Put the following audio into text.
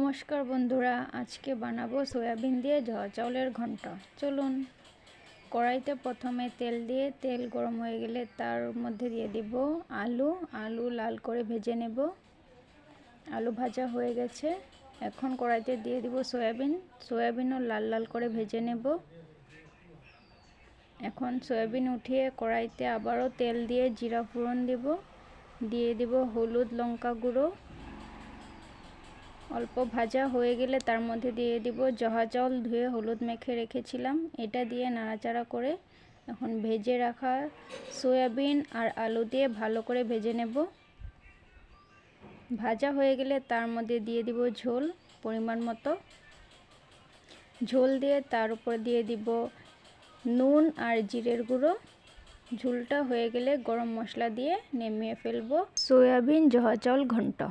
নমস্কার বন্ধুরা, আজকে বানাবো সয়াবিন দিয়ে জহা চাউলের ঘন্ট। চলুন, কড়াইতে প্রথমে তেল দিয়ে তেল গরম হয়ে গেলে তার মধ্যে দিয়ে দিব আলু লাল করে ভেজে নেব। আলু ভাজা হয়ে গেছে, এখন কড়াইতে দিয়ে দিব সয়াবিনও লাল লাল করে ভেজে নেব। এখন সয়াবিন উঠিয়ে কড়াইতে আবারও তেল দিয়ে জিরা ফোড়ন দিয়ে দিব হলুদ লঙ্কা গুঁড়ো। অল্প ভাজা হয়ে গেলে তার মধ্যে দিয়ে দিব জহা চাউল ধুয়ে হলুদ মেখে রেখেছিলাম। এটা দিয়ে নাড়াচাড়া করে এখন ভেজে রাখা সয়াবিন আর আলু দিয়ে ভালো করে ভেজে নেব। ভাজা হয়ে গেলে তার মধ্যে দিয়ে দিব ঝোল পরিমাণ মতো। ঝোল দিয়ে তার উপর দিয়ে দিব নুন আর জিরের গুঁড়ো। ঝোলটা হয়ে গেলে গরম মশলা দিয়ে নামিয়ে ফেলবো সয়াবিন জহা চাউল ঘন্ট।